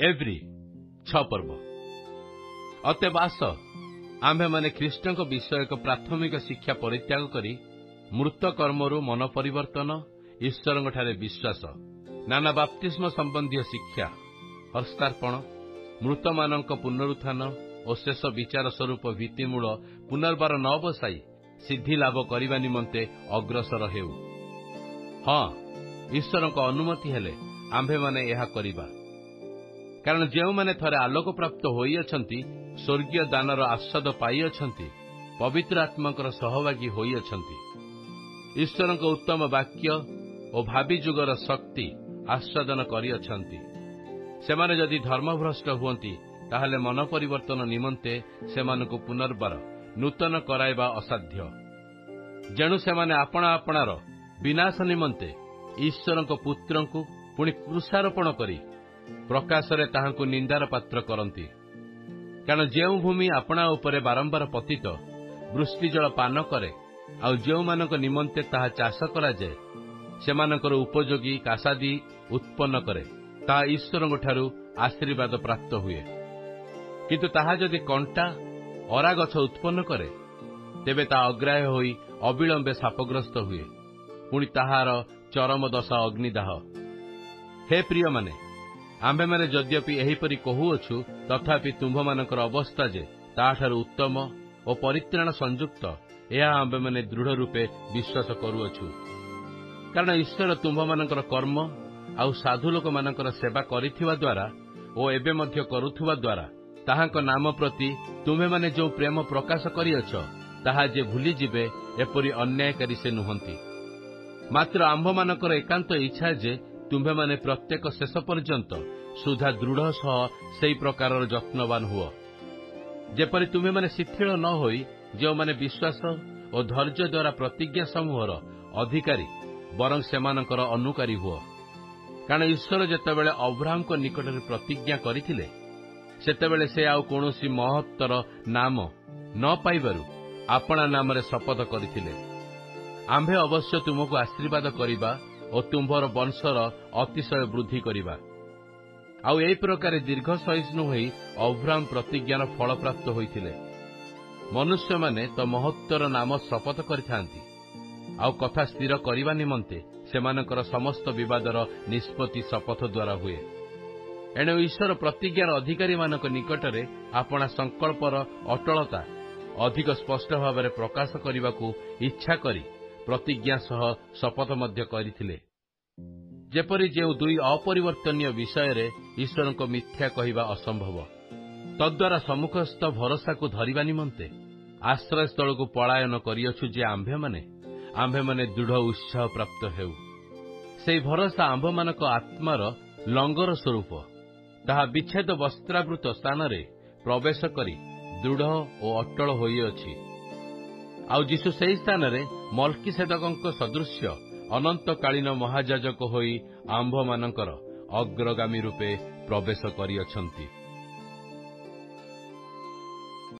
Every 6 पर्व अतएव आस आम्भे माने ख्रीष्टଙ୍କ विषयक प्राथमिक शिक्षा परित्याग करी मृत कर्मरु मन परिवर्तन ईश्वरंठारे विश्वास नाना बाप्तिस्म संबंधी शिक्षा हस्तार्पण मृतमानंक पुनरुत्थान और शेष विचार स्वरूप भित्तिमूल पुनर्बार न बसाई सिद्धि लाभ करने निमंते अग्रसर हेउ। हाँ, ईश्वरंक अनुमति हेले आम्भे माने यह करिबा, कारण जेउ माने थरे आलोक प्राप्त होई अछंती स्वर्गीय दानर आस्वाद पाई अछंती पवित्र आत्मांकर सहभागी होई अछंती ईश्वरंक उत्तम वाक्य और भावी जुगर शक्ति आस्वादन करि अछंती। सेमाने जदि धर्मभ्रष्ट हुअंती ताहले मन परिवर्तन निमंते सेमानकु पुनर्बार नूतन कराइबा असाध्य। जेणु सेमाने आपणा आपणार विनाश निमंते ईश्वरंक पुत्रंकु पुणी क्रूसारोपण करी प्रकाशरे ताहांकु निंदार पात्र करंती। कारण जेउ भूमि आपणा उपरे बारंबार पतित वृष्टि जल पान करे आउ जेउ मानक निमंते ताहा चाष करा जाय सेमानकर उपयोगी कासादी उत्पन्न करे ता ईश्वरंक ठारू आशीर्वाद प्राप्त हुए। किंतु ताहा जदि कंटा अरा गछ उत्पन्न करे तेबे ता अग्राह्य होई अविलंबे शापग्रस्त हुए पुणी ताहार चरम दशा अग्निदाह। हे प्रिय माने आम्भे माने यद्यपि एहिपरि कहुअछु तथापि तुम्भमानकर अवस्था जे ताठारु उत्तम और परित्राण संयुक्त यह आम्भे माने दृढ़ रूपे विश्वास करुअछु। कारण ईश्वर तुम्भमानकर कर्म आउ साधु लोक मानकर सेवा करिथिबा द्वारा और एबे मध्य करुथुबा द्वारा ताहांक नाम प्रति तुम्हे माने जो प्रेम प्रकाश करिअछ ताहा जे भूली जिबे एपरि अन्यायकारी से नुहंती। मात्र आम्भमानकर एकांत इच्छा जे तुम्हे माने प्रत्येक शेष पर्यंत सुधा दृढ़ सह सेई प्रकार जत्नवान हुओ जेपरि तुम्हे माने शिथिल न होई जो माने विश्वास और धैर्य द्वारा प्रतिज्ञा समूहर अधिकारी बरं सेमानकर अनुकारी हुओ। कारण ईश्वर जेतेबेले अब्राहम को निकट प्रतिज्ञा करथिले सेतेबेले से आउ कोनोसी महत्तर नाम न पाइबारु आपणा नाम रे शपथ करथिले आम्भे अवश्य तुमको आशीर्वाद करिबा और तुम्भर वंशर अतिशय वृद्धि करिबा। आउ एई प्रकार दीर्घ सहिष्णु होई अब्राहम प्रतिज्ञार फल प्राप्त होइथिले। मनुष्य माने तो महत्तर नाम शपथ करिथांती आउ कथा स्थिर करिबा निमंते सेमानकर समस्त विवादर निष्पत्ति शपथ द्वारा हुए। एणे ईश्वर प्रतिज्ञार अधिकारी मानक निकटरे आपणा संकल्पर अटलता अधिक स्पष्ट भाव में प्रकाश करने इच्छा करी प्रतिज्ञा सह शपथ मध्य करथिले। जेपरि जे दुई अपरिवर्तनीय विषय रे ईश्वर को मिथ्या कहिबा असंभव तद्वारा सम्मुखस्थ भरोसा को धरिबा निमंते आश्रय स्थल को पलायन करियछु जे आम्भे माने दृढ़ उत्साह प्राप्त हेउ। सेई भरोसा आम्भ मानक आत्मार लंगर स्वरूप ताहा विच्छेद वस्त्रावृत स्थान रे प्रवेश करी दृढ़ और अटल होई अछि। आउ जीशु सेई स्थान रे मल्कीसेदकଙ୍କ सदृश्य अनंतकालीन महायाजक होई आम्भ मानकर अग्रगामी रूपे प्रवेश करिअछंती।